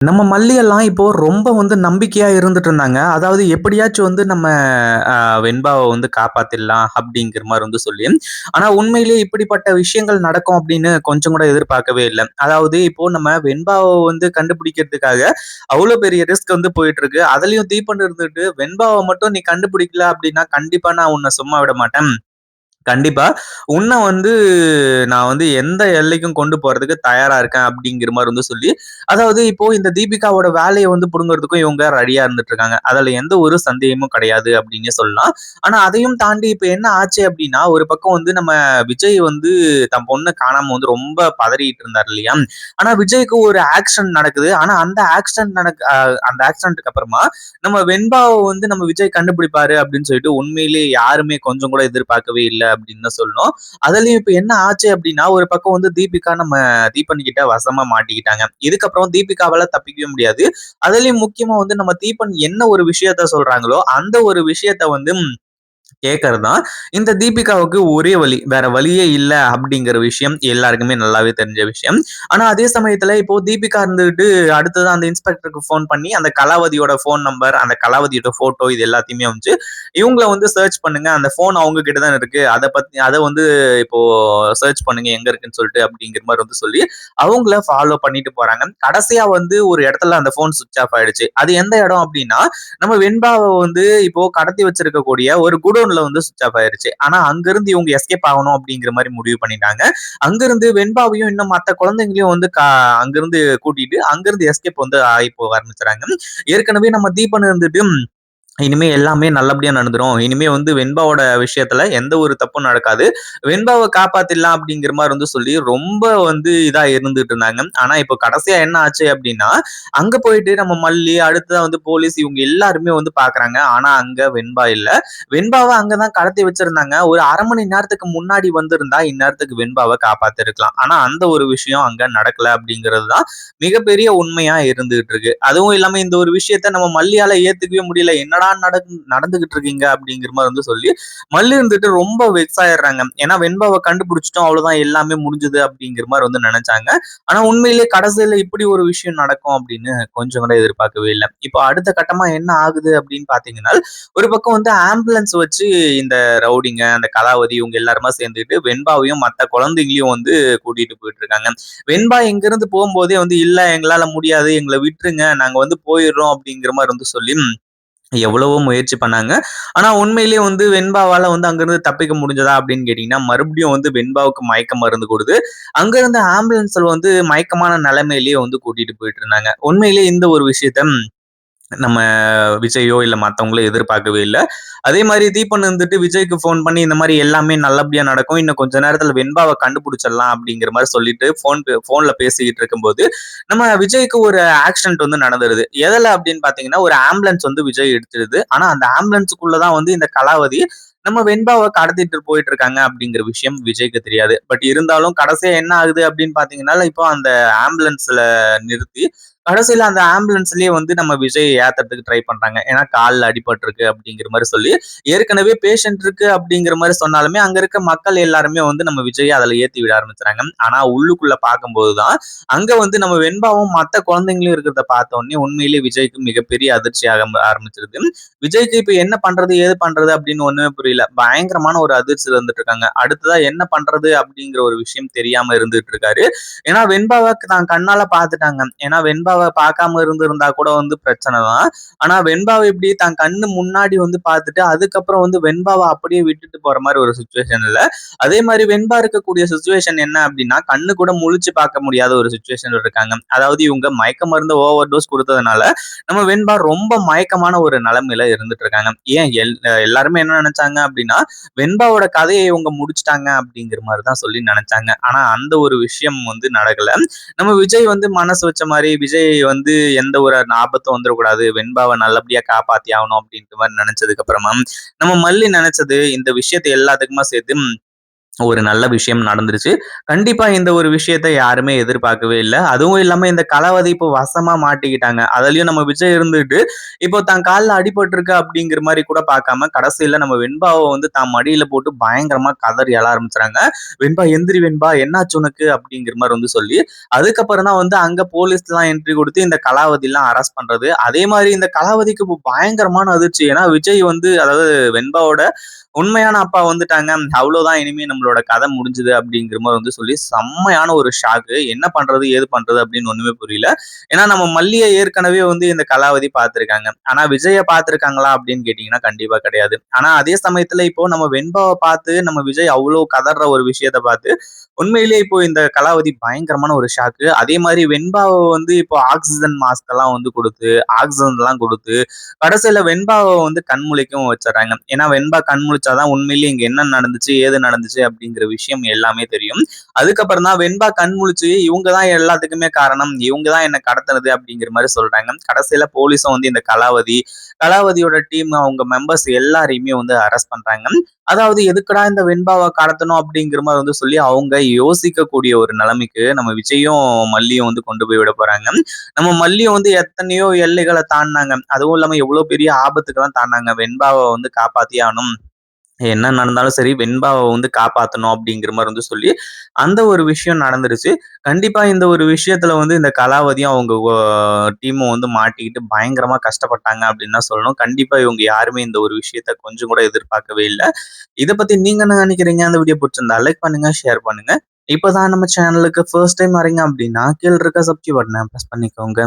நம்ம மல்லி எல்லாம் இப்போ ரொம்ப வந்து நம்பிக்கையா இருந்துட்டு இருந்தாங்க. அதாவது எப்படியாச்சும் வந்து நம்ம வெண்பாவ வந்து காப்பாத்திடலாம் அப்படிங்கிற மாரி வந்து சொல்லி. ஆனா உண்மையிலேயே இப்படிப்பட்ட விஷயங்கள் நடக்கும் அப்படின்னு கொஞ்சம் கூட எதிர்பார்க்கவே இல்ல. அதாவது இப்போ நம்ம வெண்பாவ வந்து கண்டுபிடிக்கிறதுக்காக அவ்ளோ பெரிய ரிஸ்க் வந்து போயிட்டு இருக்கு. அதுலயும் தீப்பந்தம் இருந்துட்டு வெண்பாவ மட்டும் நீ கண்டுபிடிக்கல அப்படின்னா கண்டிப்பா நான் உன்ன சும்மா விட மாட்டேன். கண்டிப்பா. உன்ன வந்து நான் வந்து எந்த எல்லைக்கும் கொண்டு போறதுக்கு தயாரா இருக்கேன் அப்படிங்கிற மாரி வந்து சொல்லி, அதாவது இப்போ இந்த தீபிகாவோட வேலைய வந்து புடுங்குறதுக்கும் இவங்க ரெடியா இருந்துட்டு இருக்காங்க. அதுல எந்த ஒரு சந்தேகமும் கிடையாது அப்படின்னே சொல்லலாம். ஆனா அதையும் தாண்டி இப்ப என்ன ஆச்சு அப்படின்னா, ஒரு பக்கம் வந்து நம்ம விஜய் வந்து தன் பொண்ண காணாம வந்து ரொம்ப பதறிட்டு இருந்தார் இல்லையா? ஆனா விஜய்க்கு ஒரு ஆக்ஷன் நடக்குது. ஆனா அந்த ஆக்சிடென்ட்க்கு அப்புறமா நம்ம வெண்பாவ வந்து நம்ம விஜய் கண்டுபிடிப்பாரு அப்படின்னு சொல்லிட்டு உண்மையிலேயே யாருமே கொஞ்சம் கூட எதிர்பார்க்கவே இல்ல அப்படின்னு தான் சொல்லணும். அதுலயும் இப்ப என்ன ஆச்சு அப்படின்னா, ஒரு பக்கம் வந்து தீபிகா நம்ம தீபன் கிட்ட வசமா மாட்டிக்கிட்டாங்க. இதுக்கப்புறம் தீபிகாவால தப்பிக்கவே முடியாது. அதுலயும் முக்கியமா வந்து நம்ம தீபன் என்ன ஒரு விஷயத்த சொல்றாங்களோ, அந்த ஒரு விஷயத்த வந்து கேட்கறது தான் இந்த தீபிகாவுக்கு ஒரே வழி. வேற வழியே இல்ல அப்படிங்கிற விஷயம் எல்லாருக்குமே நல்லாவே தெரிஞ்ச விஷயம். ஆனா அதே சமயத்துல இப்போ தீபிகா இருந்துகிட்டு அடுத்ததா அந்த இன்ஸ்பெக்டருக்கு ஃபோன் பண்ணி அந்த கலாவதியோட ஃபோன் நம்பர், அந்த கலாவதியோட ஃபோட்டோ இது எல்லாத்தையுமே அனுப்பிச்சு, இவங்கள வந்து சர்ச் பண்ணுங்க. அந்த ஃபோன் அவங்க கிட்ட தான் இருக்கு. அத வந்து இப்போ சர்ச் பண்ணுங்க எங்க இருக்குன்னு சொல்லிட்டு அப்படிங்கிற மாரி வந்து சொல்லி, அவங்கள ஃபாலோ பண்ணிட்டு போறாங்க. கடைசியா வந்து ஒரு இடத்துல அந்த ஃபோன் ஸ்விட்ச் ஆஃப் ஆயிடுச்சு. அது எந்த இடம் அப்படின்னா, நம்ம வெண்பாவ வந்து இப்போ கடத்தி வச்சிருக்கக்கூடிய ஒரு குடோன்ல வந்து சுவிட்ச் ஆஃப் ஆயிருச்சு. ஆனா அங்கிருந்து இவங்க எஸ்கேப் ஆகணும் அப்படிங்கிற மாரி முடிவு பண்ணிட்டாங்க. அங்கிருந்து வெண்பாவையும் இன்னும் மத்த குழந்தைங்களையும் வந்து அங்கிருந்து கூட்டிட்டு அங்கிருந்து எஸ்கேப் வந்து ஆகி போக ஆரம்பிச்சுறாங்க. ஏற்கனவே நம்ம தீபன் இருந்துட்டு இனிமே எல்லாமே நல்லபடியா நடந்துரும். இனிமே வந்து வெண்பாவோட விஷயத்துல எந்த ஒரு தப்பும் நடக்காது. வெண்பாவ காப்பாத்திடலாம் அப்படிங்கிற மாரி வந்து சொல்லி ரொம்ப வந்து இதா இருந்துட்டு இருந்தாங்க. ஆனா இப்போ கடைசியா என்ன ஆச்சு அப்படின்னா, அங்க போயிட்டு நம்ம மல்லி, அடுத்ததா வந்து போலீஸ் இவங்க எல்லாருமே வந்து பார்க்குறாங்க. ஆனா அங்க வெண்பா இல்ல. வெண்பாவ அங்க தான் கடத்தி வச்சிருந்தாங்க. ஒரு 1/2 மணி நேரத்துக்கு முன்னாடி வந்திருந்தா, இந்நேரத்துக்கு வெண்பாவ காப்பாத்திருக்கலாம். ஆனா அந்த ஒரு விஷயம் அங்க நடக்கல அப்படிங்கிறது தான் மிகப்பெரிய உண்மையா இருந்துகிட்டு இருக்கு. அதுவும் இல்லாம இந்த ஒரு விஷயத்த நம்ம மல்லியால ஏத்துக்கவே முடியல. என்னடா நடந்துகிட்டு இருக்கீங்க அப்படிங்கிற மாதிரி வந்து சொல்லி மல்லி இருந்துட்டு ரொம்ப வெக்ஸ் ஆயிடுறாங்க. ஏன்னா வெண்பாவை கண்டுபிடிச்சிட்டோம் அவ்வளவுதான் எல்லாமே முடிஞ்சது அப்படிங்கிற மாதிரி வந்து நினைச்சாங்க. ஆனா உண்மையிலேயே கடைசியில இப்படி ஒரு விஷயம் நடக்கும் அப்படின்னு கொஞ்சம் கூட எதிர்பார்க்கவே இல்லை. இப்போ அடுத்த கட்டமா என்ன ஆகுது அப்படின்னு பாத்தீங்கன்னா, ஒரு பக்கம் வந்து ஆம்புலன்ஸ் வச்சு இந்த ரவுடிங்க அந்த கலாவதி இவங்க எல்லாருமா சேர்ந்துட்டு வெண்பாவையும் மத்த குழந்தைங்களையும் வந்து கூட்டிட்டு போயிட்டு இருக்காங்க. வெண்பா இங்கிருந்து போகும்போதே வந்து இல்ல எங்களால முடியாது எங்களை விட்டுருங்க நாங்க வந்து போயிடுறோம் அப்படிங்கிற மாதிரி வந்து சொல்லி எவ்வளவோ முயற்சி பண்ணாங்க. ஆனா உண்மையிலேயே வந்து வெண்பாவால வந்து அங்கிருந்து தப்பிக்க முடிஞ்சதா அப்படின்னு கேட்டீங்கன்னா, மறுபடியும் வந்து வெண்பாவுக்கு மயக்க மருந்து குடுத்து, அங்கிருந்து ஆம்புலன்ஸ்ல வந்து மயக்கமான நிலைமையிலேயே வந்து கூட்டிட்டு போயிட்டு இருந்தாங்க. உண்மையிலேயே இந்த ஒரு விஷயத்த நம்ம விஜயோ இல்ல மத்தவங்களோ எதிர்பார்க்கவே இல்ல. அதே மாரி தீபன் வந்துட்டு விஜய்க்கு ஃபோன் பண்ணி இந்த மாரி எல்லாமே நல்லபடியா நடக்கும். இன்னும் கொஞ்ச நேரத்துல வெண்பாவ கண்டுபிடிச்சிடலாம் அப்படிங்கிற மாரி சொல்லிட்டு ஃபோன்ல பேசிக்கிட்டு இருக்கும்போது, நம்ம விஜய்க்கு ஒரு ஆக்சிடென்ட் வந்து நடந்துருது. எதுல அப்படின்னு பார்த்தீங்கன்னா, ஒரு ஆம்புலன்ஸ் வந்து விஜய் எடுத்துருது. ஆனா அந்த ஆம்புலன்ஸ்க்குள்ள தான் வந்து இந்த கலாவதி நம்ம வெண்பாவ கடத்திட்டு போயிட்டு இருக்காங்க அப்படிங்கிற விஷயம் விஜய்க்கு தெரியாது. பட் இருந்தாலும் கடைசியா என்ன ஆகுது அப்படின்னு பார்த்தீங்கன்னா, இப்போ அந்த ஆம்புலன்ஸ்ல நிறுத்தி கடைசியில அந்த ஆம்புலன்ஸ்லயே வந்து நம்ம விஜய் ஏத்துறதுக்கு ட்ரை பண்றாங்க. ஏன்னா கால்ல அடிபட்டிருக்கு அப்படிங்கிற மாரி சொல்லி, ஏற்கனவே பேஷண்ட் இருக்கு அப்படிங்கிற மாரி சொன்னாலுமே, அங்க இருக்க மக்கள் எல்லாருமே வந்து நம்ம விஜய அதுல ஏத்தி விட ஆரம்பிச்சுறாங்க. ஆனா உள்ளுக்குள்ள பார்க்கும்போது தான், அங்க வந்து நம்ம வெண்பாவும் மத்த குழந்தைங்களும் இருக்கிறத பார்த்த உடனே உண்மையிலேயே விஜய்க்கு மிகப்பெரிய அதிர்ச்சி ஆரம்பிச்சிருது. விஜய்க்கு இப்ப என்ன பண்றது, ஏது பண்றது அப்படின்னு ஒண்ணுமே புரியல. பயங்கரமான ஒரு அதிர்ச்சியில இருந்துட்டு இருக்காங்க. அடுத்ததா என்ன பண்றது அப்படிங்கிற ஒரு விஷயம் தெரியாம இருந்துட்டு இருக்காரு. ஏன்னா வெண்பாவ தான் கண்ணால பார்த்துட்டாங்க. ஏன்னா வெண்பாவ பார்க்காம இருந்திருந்தா கூட வந்து பிரச்சனை தான். ஆனா வெண்பாவ இப்படி தன் கண்ணு முன்னாடி வந்து பார்த்துட்டு, அதுக்கப்புறம் வந்து வெண்பாவ அப்படியே விட்டுட்டு போற மாரி ஒரு சிச்சுவேஷன் இல்ல. அதே மாரி வெண்பா இருக்கக்கூடிய சிச்சுவேஷன் என்ன அப்படின்னா, கண்ணு கூட முழிச்சு பார்க்க முடியாத ஒரு சிச்சுவேஷன்ல இருக்காங்க. அதாவது இவங்க மயக்க மருந்து ஓவர் டோஸ் குடுத்ததுனால, நம்ம வெண்பா ரொம்ப மயக்கமான ஒரு நிலைமையில இருந்துட்டு இருக்காங்க. ஏன் எல்லாருமே என்ன நினைச்சாங்க அப்படின்னா, வெண்பாவோட கதையை இவங்க முடிச்சுட்டாங்க அப்படிங்கிற மாரி தான் சொல்லி நினைச்சாங்க. ஆனா அந்த ஒரு விஷயம் வந்து நடக்கல. நம்ம விஜய் வந்து மனசு வச்ச மாரி விஜய் வந்து எந்த ஒரு ஆபத்தும் வந்துடக்கூடாது. வெண்பாவ நல்லபடியா காப்பாத்தி ஆகணும் அப்படின்ற மாரி நினைச்சதுக்கு அப்புறமா, நம்ம மல்லி நினைச்சது இந்த விஷயத்த எல்லாத்துக்குமா சேர்த்து ஒரு நல்ல விஷயம் நடந்துருச்சு. கண்டிப்பா இந்த ஒரு விஷயத்த யாருமே எதிர்பார்க்கவே இல்ல. அதுவும் இல்லாம இந்த கலவதி இப்போ வசமா மாட்டிக்கிட்டாங்க. அதுலயும் நம்ம விஜய் இருந்துட்டு, இப்போ தான் கால்ல அடிபட்டுருக்கு அப்படிங்கிற மாரி கூட பார்க்காம, கடைசியில நம்ம வெண்பாவ வந்து தான் மடியில போட்டு பயங்கரமா கதறி அழ ஆரம்பிச்சுறாங்க. "வெண்பா எந்திரி வெண்பா, என்னாச்சு உனக்கு?" அப்படிங்கிற மாரி வந்து சொல்லி, அதுக்கப்புறம் தான் வந்து அங்க போலீஸ்லாம் என்ட்ரி குடுத்து இந்த கலாவதிலாம் அரெஸ்ட் பண்றது. அதே மாரி இந்த கலாவதிக்கு இப்போ பயங்கரமான அதிர்ச்சி. ஏன்னா விஜய் வந்து அதாவது வெண்பாவோட உண்மையான அப்பா வந்துட்டாங்க. அவ்வளோதான் இனிமே நம்மளோட கதை முடிஞ்சுது அப்படிங்கிற மாரி வந்து சொல்லி செம்மையான ஒரு ஷாக்கு. என்ன பண்றது? ஏது பண்றது? அப்படின்னு ஒண்ணுமே புரியல. ஏன்னா நம்ம மல்லிய ஏற்கனவே வந்து இந்த கலாவதி பார்த்திருக்காங்க. ஆனா விஜய பார்த்திருக்காங்களா அப்படின்னு கேட்டீங்கன்னா கண்டிப்பா கிடையாது. ஆனா அதே சமயத்துல இப்போ நம்ம வெண்பாவ பார்த்து நம்ம விஜய் அவ்வளோ கதர்ற ஒரு விஷயத்த பார்த்து உண்மையிலேயே இப்போ இந்த கலாவதி பயங்கரமான ஒரு ஷாக்கு. அதே மாரி வெண்பாவ வந்து இப்போ ஆக்ஸிஜன் மாஸ்க் எல்லாம் வந்து குடுத்து, ஆக்ஸிஜன்லாம் குடுத்து கடைசியில வெண்பாவ வந்து கண்முழிக்கவும் வச்சுர்றாங்க. ஏன்னா வெண்பா கண் முழிச்சாதான் உண்மையிலேயே இங்க என்ன நடந்துச்சு, ஏது நடந்துச்சு அப்படிங்கிற விஷயம் எல்லாமே தெரியும். அதுக்கப்புறம் தான் வெண்பா கண் முழிச்சு இவங்க தான் எல்லாத்துக்குமே காரணம். இவங்க தான் என்ன கடத்துனது அப்படிங்கிற மாரி சொல்றாங்க. கடைசியில போலீஸும் வந்து இந்த கலாவதியோட டீம் அவங்க மெம்பர்ஸ் எல்லாரையுமே வந்து அரெஸ்ட் பண்றாங்க. அதாவது எதுக்குடா இந்த வெண்பாவ கடத்தணும் அப்படிங்கிற மாரி வந்து சொல்லி அவங்க யோசிக்கக்கூடிய ஒரு நிலைமைக்கு நம்ம விஜயும், மல்லியும் வந்து கொண்டு போய் விட போறாங்க. நம்ம மல்லியும் வந்து எத்தனையோ எல்லைகள தாண்டுனாங்க. அதுவும் இல்லாம எவ்வளோ பெரிய ஆபத்துக்கெல்லாம் தாண்டுனாங்க. வெண்பாவ வந்து காப்பாத்தியே ஆகணும். என்ன நடந்தாலும் சரி, வெண்பாவ வந்து காப்பாத்தணும் அப்படிங்கிற மாரி வந்து சொல்லி, அந்த ஒரு விஷயம் நடந்துருச்சு. கண்டிப்பா இந்த ஒரு விஷயத்துல வந்து இந்த கலாவதியும் அவங்க டீமும் வந்து மாட்டிக்கிட்டு பயங்கரமா கஷ்டப்பட்டாங்க அப்படின்னு தான் சொல்லணும். கண்டிப்பா இவங்க யாருமே இந்த ஒரு விஷயத்த கொஞ்சம் கூட எதிர்பார்க்கவே இல்ல. இத பத்தி நீங்க என்ன நினைக்கிறீங்க? அந்த வீடியோ புடிச்சிருந்தா லைக் பண்ணுங்க, ஷேர் பண்ணுங்க. இப்பதான் நம்ம சேனலுக்கு ஃபர்ஸ்ட் டைம் வரீங்க அப்படின்னா, கீழ இருக்க சப்ஸ்கிரைப் பட்டன பிரஸ் பண்ணிக்கோங்க.